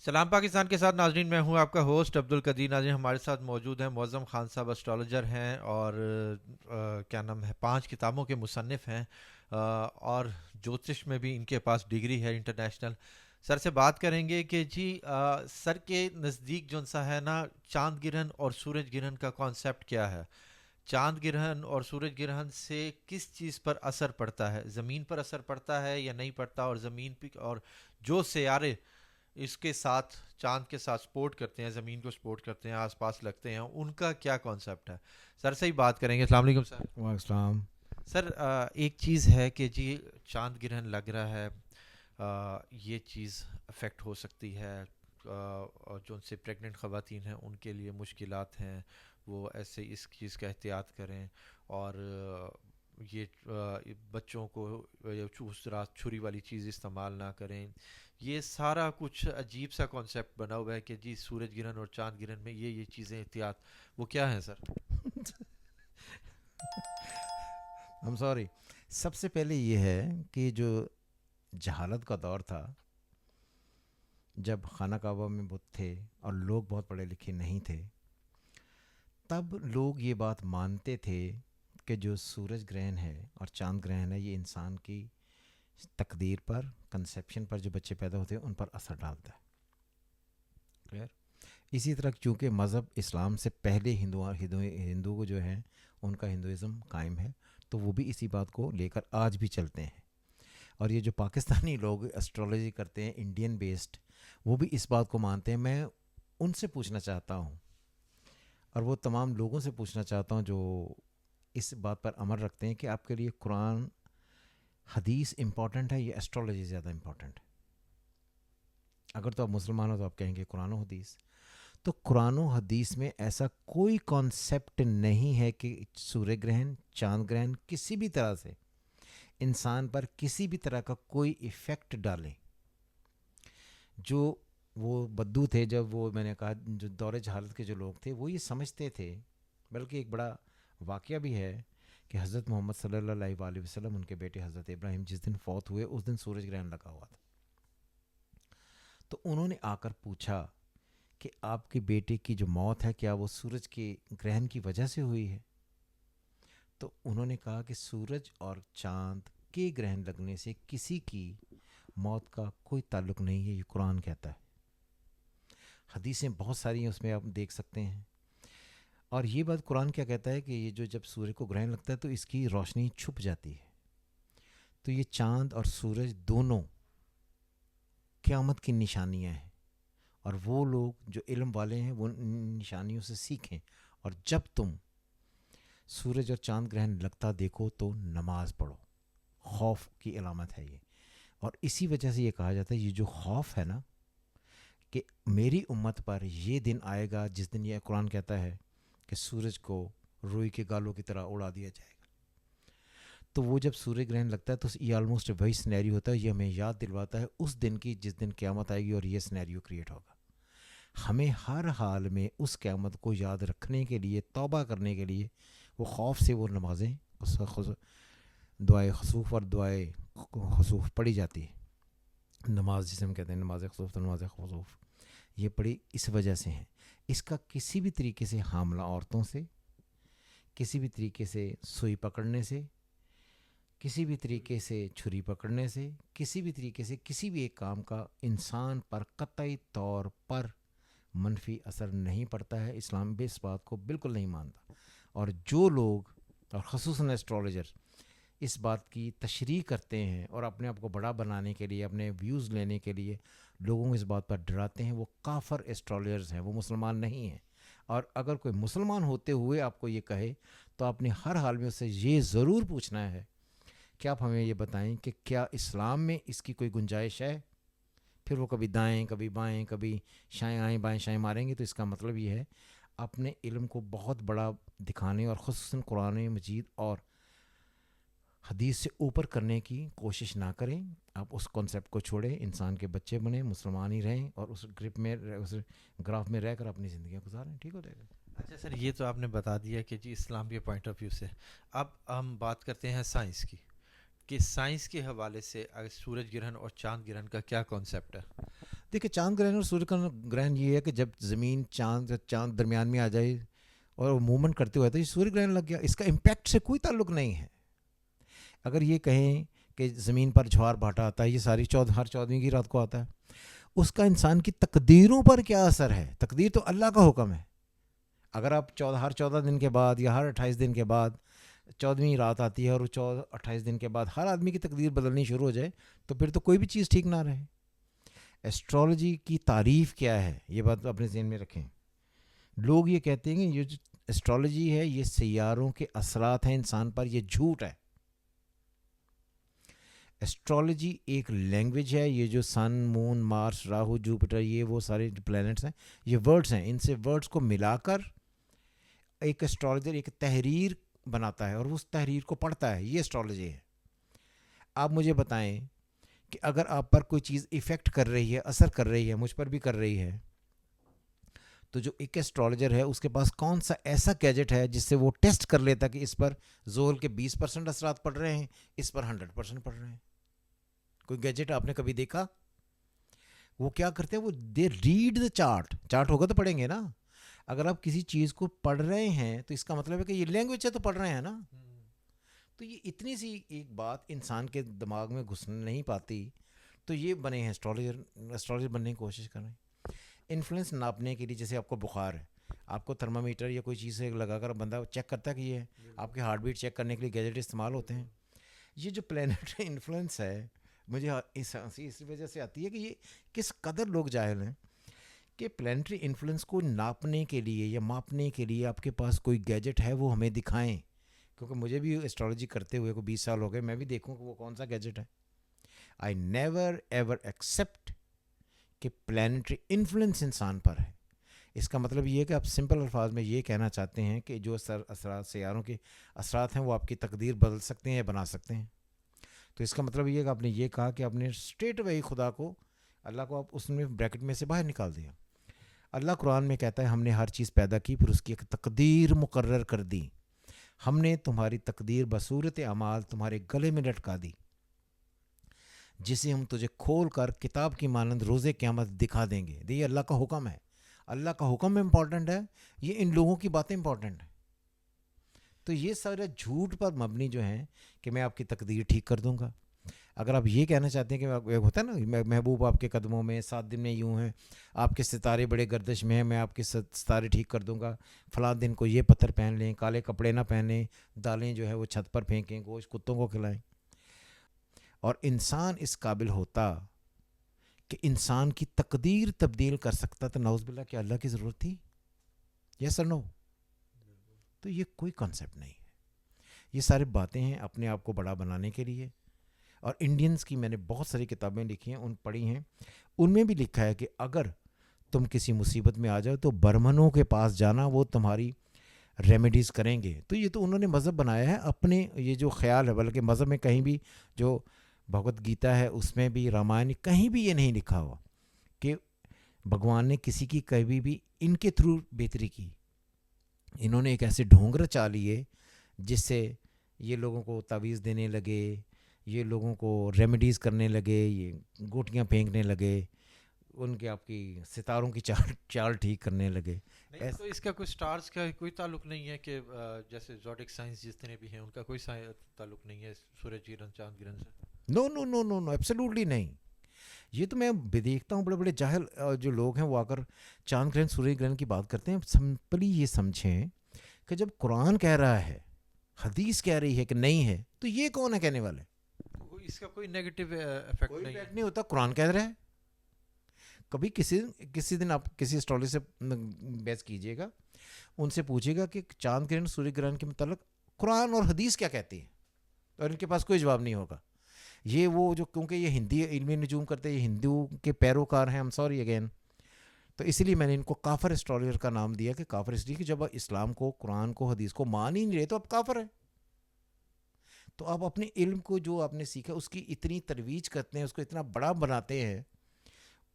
سلام پاکستان کے ساتھ ناظرین، میں ہوں آپ کا ہوسٹ عبد القدیر ناظرین. ہمارے ساتھ موجود ہیں معظم خان صاحب، اسٹرالوجر ہیں اور کیا نام ہے، 5 کتابوں کے مصنف ہیں، اور جوتش میں بھی ان کے پاس ڈگری ہے انٹرنیشنل. سر سے بات کریں گے کہ جی سر کے نزدیک جو سا ہے نا، چاند گرہن اور سورج گرہن کا کانسیپٹ کیا ہے؟ چاند گرہن اور سورج گرہن سے کس چیز پر اثر پڑتا ہے؟ زمین پر اثر پڑتا ہے یا نہیں پڑتا؟ اور زمین پہ اور جو سیارے اس کے ساتھ، چاند کے ساتھ سپورٹ کرتے ہیں، زمین کو سپورٹ کرتے ہیں، آس پاس لگتے ہیں، ان کا کیا کانسیپٹ ہے؟ سر سے ہی بات کریں گے. السلام علیکم سر. وعلیکم السلام. سر ایک چیز ہے کہ جی چاند گرہن لگ رہا ہے، یہ چیز افیکٹ ہو سکتی ہے، اور جو ان سے پریگننٹ خواتین ہیں ان کے لیے مشکلات ہیں، وہ ایسے اس چیز کا احتیاط کریں. اور یہ بچوں کو اس طرح چھری والی چیز استعمال نہ کریں. یہ سارا کچھ عجیب سا کانسیپٹ بنا ہوا ہے کہ جی سورج گرہن اور چاند گرہن میں یہ چیزیں احتیاط، وہ کیا ہیں سر؟ I'm sorry. سب سے پہلے یہ ہے کہ جو جہالت کا دور تھا، جب خانہ کعبہ میں بت تھے اور لوگ بہت پڑھے لکھے نہیں تھے، تب لوگ یہ بات مانتے تھے کہ جو سورج گرہن ہے اور چاند گرہن ہے یہ انسان کی تقدیر پر، کنسیپشن پر، جو بچے پیدا ہوتے ہیں ان پر اثر ڈالتا ہے. کلیئر؟ اسی طرح چونکہ مذہب اسلام سے پہلے ہندو کو جو ہے ان کا ہندوازم قائم ہے، تو وہ بھی اسی بات کو لے کر آج بھی چلتے ہیں. اور یہ جو پاکستانی لوگ اسٹرالوجی کرتے ہیں انڈین بیسڈ، وہ بھی اس بات کو مانتے ہیں. میں ان سے پوچھنا چاہتا ہوں، اور وہ تمام لوگوں سے پوچھنا چاہتا ہوں جو اس بات پر عمل رکھتے ہیں، کہ آپ کے لیے قرآن حدیث امپورٹنٹ ہے یا اسٹرالوجی زیادہ امپورٹنٹ ہے؟ اگر تو آپ مسلمان ہو تو آپ کہیں گے قرآن و حدیث. تو قرآن و حدیث میں ایسا کوئی کانسیپٹ نہیں ہے کہ سورہ گرہن، چاند گرہن کسی بھی طرح سے انسان پر کسی بھی طرح کا کوئی ایفیکٹ ڈالیں. جو وہ بدو تھے، جب وہ میں نے کہا جو دور جہالت کے جو لوگ تھے، وہ یہ سمجھتے تھے. بلکہ ایک بڑا واقعہ بھی ہے کہ حضرت محمد صلی اللہ علیہ وآلہ وسلم، ان کے بیٹے حضرت ابراہیم جس دن فوت ہوئے اس دن سورج گرہن لگا ہوا تھا. تو انہوں نے آ کر پوچھا کہ آپ کے بیٹے کی جو موت ہے کیا وہ سورج کے گرہن کی وجہ سے ہوئی ہے؟ تو انہوں نے کہا کہ سورج اور چاند کے گرہن لگنے سے کسی کی موت کا کوئی تعلق نہیں ہے، یہ قرآن کہتا ہے. حدیثیں بہت ساری ہیں، اس میں آپ دیکھ سکتے ہیں. اور یہ بات قرآن کیا کہتا ہے کہ یہ جو جب سورج کو گرہن لگتا ہے تو اس کی روشنی چھپ جاتی ہے. تو یہ چاند اور سورج دونوں قیامت کی نشانیاں ہیں، اور وہ لوگ جو علم والے ہیں وہ ان نشانیوں سے سیکھیں. اور جب تم سورج اور چاند گرہن لگتا دیکھو تو نماز پڑھو. خوف کی علامت ہے یہ. اور اسی وجہ سے یہ کہا جاتا ہے، یہ جو خوف ہے نا، کہ میری امت پر یہ دن آئے گا جس دن یہ قرآن کہتا ہے کہ سورج کو روئی کے گالوں کی طرح اڑا دیا جائے گا. تو وہ جب سورج گرہن لگتا ہے تو یہ آلموسٹ وہی سنیریو ہوتا ہے. یہ ہمیں یاد دلواتا ہے اس دن کی جس دن قیامت آئے گی اور یہ سنیریو کریٹ ہوگا. ہمیں ہر حال میں اس قیامت کو یاد رکھنے کے لیے، توبہ کرنے کے لیے، وہ خوف سے وہ نمازیں، دعائے خسوف اور دعائے خسوف پڑھی جاتی ہے. نماز جسے ہم کہتے ہیں نماز خسوف، تو نماز خسوف یہ پڑھی اس وجہ سے ہیں. اس کا کسی بھی طریقے سے حاملہ عورتوں سے، کسی بھی طریقے سے سوئی پکڑنے سے، کسی بھی طریقے سے چھری پکڑنے سے، کسی بھی طریقے سے کسی بھی ایک کام کا انسان پر قطعی طور پر منفی اثر نہیں پڑتا ہے. اسلام بھی اس بات کو بالکل نہیں مانتا. اور جو لوگ، اور خصوصاً ایسٹرولوجر، اس بات کی تشریح کرتے ہیں اور اپنے آپ کو بڑا بنانے کے لیے، اپنے ویوز لینے کے لیے لوگوں کو اس بات پر ڈراتے ہیں، وہ کافر ایسٹرولوجرز ہیں، وہ مسلمان نہیں ہیں. اور اگر کوئی مسلمان ہوتے ہوئے آپ کو یہ کہے تو آپ نے ہر حال میں اس سے یہ ضرور پوچھنا ہے کہ آپ ہمیں یہ بتائیں کہ کیا اسلام میں اس کی کوئی گنجائش ہے؟ پھر وہ کبھی دائیں، کبھی بائیں، کبھی شائیں آئیں بائیں شائیں ماریں گے. تو اس کا مطلب یہ ہے اپنے علم کو بہت بڑا دکھانے اور خصوصاً قرآن مجید اور حدیث سے اوپر کرنے کی کوشش نہ کریں. آپ اس کانسیپٹ کو چھوڑیں، انسان کے بچے بنیں، مسلمان ہی رہیں، اور اس گرپ میں، اس گراف میں رہ کر اپنی زندگیاں گزاریں. ٹھیک ہو جائے گا. اچھا سر، یہ تو آپ نے بتا دیا کہ جی اسلام کے پوائنٹ آف ویو سے. اب ہم بات کرتے ہیں سائنس کی، کہ سائنس کے حوالے سے اگر سورج گرہن اور چاند گرہن کا کیا کانسیپٹ ہے؟ دیکھیں چاند گرہن اور سورج کا گرہن یہ ہے کہ جب زمین چاند درمیان میں آ جائے اور وہ موومنٹ کرتے ہوئے تو یہ سورج گرہن لگ گیا. اس کا امپیکٹ سے کوئی تعلق نہیں ہے. اگر یہ کہیں کہ زمین پر جھوار بھاٹا آتا ہے، یہ ساری ہر 14ویں کی رات کو آتا ہے، اس کا انسان کی تقدیروں پر کیا اثر ہے؟ تقدیر تو اللہ کا حکم ہے. اگر آپ ہر 14 دن کے بعد یا ہر 28 دن کے بعد 14ویں رات آتی ہے اور 28 دن کے بعد ہر آدمی کی تقدیر بدلنی شروع ہو جائے تو پھر تو کوئی بھی چیز ٹھیک نہ رہے. ایسٹرالوجی کی تعریف کیا ہے یہ بات اپنے ذہن میں رکھیں. لوگ یہ کہتے ہیں کہ یہ جو ایسٹرالوجی ہے یہ سیاروں کے اثرات ہیں انسان پر، یہ جھوٹ ہے. ایسٹرالوجی ایک لینگویج ہے. یہ جو سن، مون، مارس، راہو، جوپیٹر، یہ وہ سارے جو پلینٹس ہیں یہ ورڈز ہیں. ان سے ورڈز کو ملا کر ایک ایسٹرالوجر ایک تحریر بناتا ہے اور اس تحریر کو پڑھتا ہے. یہ ایسٹرالوجی ہے. آپ مجھے بتائیں کہ اگر آپ پر کوئی چیز ایفیکٹ کر رہی ہے، اثر کر رہی ہے، مجھ پر بھی کر رہی ہے، تو جو ایک ایسٹرالوجر ہے اس کے پاس کون سا ایسا گیجٹ ہے جس سے وہ ٹیسٹ کر لیتا کہ اس پر زحل کے 20% اثرات پڑ رہے ہیں، اس پر 100% پڑ رہے ہیں؟ کوئی گیجٹ آپ نے کبھی دیکھا؟ وہ کیا کرتے ہیں، وہ دے ریڈ دا چارٹ ہوگا تو پڑھیں گے نا. اگر آپ کسی چیز کو پڑھ رہے ہیں تو اس کا مطلب ہے کہ یہ لینگویج ہے تو پڑھ رہے ہیں نا. تو یہ اتنی سی ایک بات انسان کے دماغ میں گھس نہیں پاتی، تو یہ بنے ہیں ایسٹرالوجر بننے کی کوشش کر رہے ہیں. انفلوئنس ناپنے کے لیے، جیسے آپ کو بخار ہے، آپ کو تھرمامیٹر یا کوئی چیز سے لگا کر بندہ چیک کرتا ہے کہ یہ آپ کی ہارٹ بیٹ چیک کرنے کے لیے گیجٹ استعمال ہوتے ہیں. یہ جو پلینٹری انفلوئنس ہے مجھے اس وجہ سے آتی ہے کہ یہ کس قدر لوگ جاہل ہیں کہ پلینٹری انفلوئنس کو ناپنے کے لیے یا ماپنے کے لیے آپ کے پاس کوئی گیجٹ ہے وہ ہمیں دکھائیں. کیونکہ مجھے بھی ایسٹرالوجی کرتے ہوئے کو 20 سال ہو گئے، میں بھی دیکھوں کہ وہ کون سا گیجٹ ہے. آئی نیور ایور ایکسیپٹ کہ پلینٹری انفلوئنس انسان پر ہے. اس کا مطلب یہ ہے کہ آپ سمپل الفاظ میں یہ کہنا چاہتے ہیں کہ جو اثرات سیاروں کے اثرات ہیں وہ آپ کی تقدیر بدل سکتے ہیں یا بنا سکتے ہیں. تو اس کا مطلب یہ ہے کہ آپ نے یہ کہا کہ آپ نے اسٹریٹ وے خدا کو، اللہ کو آپ اس میں بریکٹ میں سے باہر نکال دیا. اللہ قرآن میں کہتا ہے ہم نے ہر چیز پیدا کی پھر اس کی ایک تقدیر مقرر کر دی. ہم نے تمہاری تقدیر بصورت اعمال تمہارے گلے میں لٹکا دی، جسے ہم تجھے کھول کر کتاب کی مانند روز قیامت دکھا دیں گے. یہ اللہ کا حکم ہے. اللہ کا حکم امپورٹنٹ ہے، یہ ان لوگوں کی باتیں امپورٹنٹ ہیں. تو یہ سارے جھوٹ پر مبنی جو ہیں کہ میں آپ کی تقدیر ٹھیک کر دوں گا. اگر آپ یہ کہنا چاہتے ہیں کہ ہوتا ہے نا محبوب آپ کے قدموں میں، 7 دن میں یوں ہیں، آپ کے ستارے بڑے گردش میں ہیں، میں آپ کے ستارے ٹھیک کر دوں گا، فلاں دن کو یہ پتھر پہن لیں، کالے کپڑے نہ پہنیں، دالیں جو ہے وہ چھت پر پھینکیں، گوشت کتوں کو کھلائیں. اور انسان اس قابل ہوتا کہ انسان کی تقدیر تبدیل کر سکتا تو نعوذ باللہ کہ اللہ کی ضرورت تھی؟ یس اور نو؟ تو یہ کوئی کانسیپٹ نہیں ہے. یہ ساری باتیں ہیں اپنے آپ کو بڑا بنانے کے لیے. اور انڈینز کی میں نے بہت ساری کتابیں لکھی ہیں، ان پڑھی ہیں، ان میں بھی لکھا ہے کہ اگر تم کسی مصیبت میں آ جاؤ تو برہمنوں کے پاس جانا، وہ تمہاری ریمیڈیز کریں گے. تو یہ تو انہوں نے مذہب بنایا ہے اپنے، یہ جو خیال ہے، بلکہ مذہب میں کہیں بھی جو بھگوت گیتا ہے اس میں بھی، رامائن، کہیں بھی یہ نہیں لکھا ہوا کہ بھگوان نے کسی کی کبھی بھی ان کے تھرو بہتری کی. انہوں نے ایک ایسے ڈھونگ رچا لیے جس سے یہ لوگوں کو تعویذ دینے لگے، یہ لوگوں کو ریمیڈیز کرنے لگے، یہ گوٹیاں پھینکنے لگے، ان کے آپ کی ستاروں کی چال ٹھیک کرنے لگے. تو اس کا کوئی سٹارز کا کوئی تعلق نہیں ہے کہ جیسے زوڈک سائنس جتنے بھی ہیں ان کا کوئی تعلق نہیں ہے سورج گرہن چاند گرہن سے؟ نو نو نو نو نو ایبسلیوٹلی نہیں. یہ تو میں دیکھتا ہوں بڑے بڑے جاہل جو لوگ ہیں وہ آ کر چاند گرہن سورج گرہن کی بات کرتے ہیں. سمپلی یہ سمجھیں کہ جب قرآن کہہ رہا ہے، حدیث کہہ رہی ہے کہ نہیں ہے، تو یہ کون ہے کہنے والے؟ اس کا کوئی نیگیٹو ایفیکٹ نہیں ہوتا. قرآن کہہ رہا ہے. کبھی کسی دن آپ کسی اسٹرالوجر سے بحث کیجیے گا، ان سے پوچھے گا کہ چاند گرہن سورج گرہن کے متعلق قرآن اور حدیث کیا کہتی ہے، اور ان کے پاس کوئی جواب نہیں ہوگا. یہ وہ جو کیونکہ یہ ہندی علم نجوم کرتے ہیں، یہ ہندو کے پیروکار ہیں، سوری اگین، تو اسی لیے میں نے ان کو کافر اسٹرالوجر کا نام دیا. کہ کافر اس لیے کہ جب اسلام کو، قرآن کو، حدیث کو مان ہی نہیں رہے تو آپ کافر ہیں. تو آپ اپنے علم کو جو آپ نے سیکھا اس کی اتنی ترویج کرتے ہیں، اس کو اتنا بڑا بناتے ہیں،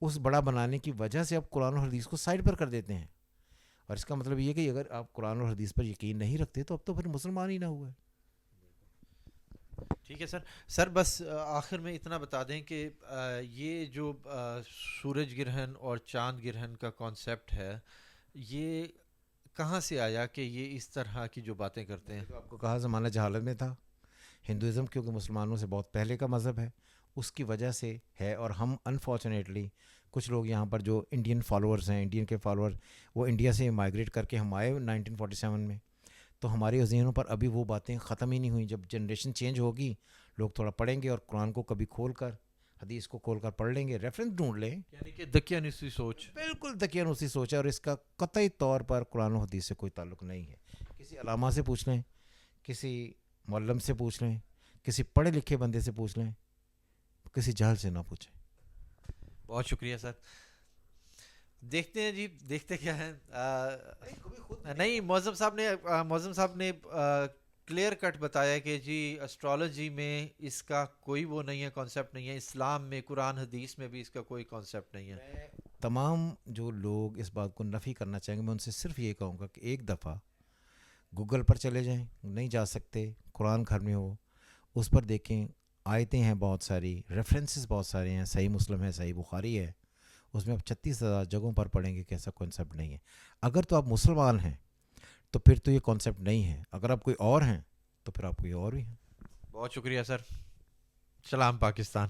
اس بڑا بنانے کی وجہ سے آپ قرآن اور حدیث کو سائڈ پر کر دیتے ہیں. اور اس کا مطلب یہ کہ اگر آپ قرآن اور حدیث پر یقین نہیں رکھتے تو اب تو پھر مسلمان ہی نہ ہوئے. ٹھیک ہے سر. سر بس آخر میں اتنا بتا دیں کہ یہ جو سورج گرہن اور چاند گرہن کا کانسیپٹ ہے یہ کہاں سے آیا کہ یہ اس طرح کی جو باتیں کرتے ہیں؟ تو آپ کو کہا زمانہ جہالت میں تھا. ہندوازم کیونکہ مسلمانوں سے بہت پہلے کا مذہب ہے اس کی وجہ سے ہے. اور ہم انفارچونیٹلی کچھ لوگ یہاں پر جو انڈین فالوورز ہیں, انڈین کے فالوور, وہ انڈیا سے مائگریٹ کر کے ہم آئے 1947 میں. تو ہماری ذہنوں پر ابھی وہ باتیں ختم ہی نہیں ہوئیں. جب جنریشن چینج ہوگی لوگ تھوڑا پڑھیں گے اور قرآن کو کبھی کھول کر, حدیث کو کھول کر پڑھ لیں گے, ریفرنس ڈھونڈ لیں. یعنی کہ دقیانوسی سوچ. بالکل دقیانوسی سوچ ہے اور اس کا قطعی طور پر قرآن و حدیث سے کوئی تعلق نہیں ہے. کسی علامہ سے پوچھ لیں, کسی معلم سے پوچھ لیں, کسی پڑھے لکھے بندے سے پوچھ لیں, کسی جہل سے نہ پوچھیں. بہت شکریہ سر. دیکھتے ہیں جی, دیکھتے کیا ہے. نہیں, معظم صاحب نے کلیئر کٹ بتایا کہ جی اسٹرالوجی میں اس کا کوئی وہ نہیں ہے, کانسیپٹ نہیں ہے. اسلام میں قرآن حدیث میں بھی اس کا کوئی کانسیپٹ نہیں ہے. تمام جو لوگ اس بات کو نفی کرنا چاہیں گے میں ان سے صرف یہ کہوں گا کہ ایک دفعہ گوگل پر چلے جائیں, نہیں جا سکتے, قرآن گھر میں ہو, اس پر دیکھیں, آیتیں ہیں بہت ساری, ریفرنسز بہت سارے ہیں, صحیح مسلم ہے, صحیح بخاری ہے, اس میں آپ 36,000 جگہوں پر پڑھیں گے کہ ایسا کانسیپٹ نہیں ہے. اگر تو آپ مسلمان ہیں تو پھر تو یہ کانسیپٹ نہیں ہے, اگر آپ کوئی اور ہیں تو پھر آپ کوئی اور بھی ہیں. بہت شکریہ سر. سلام پاکستان.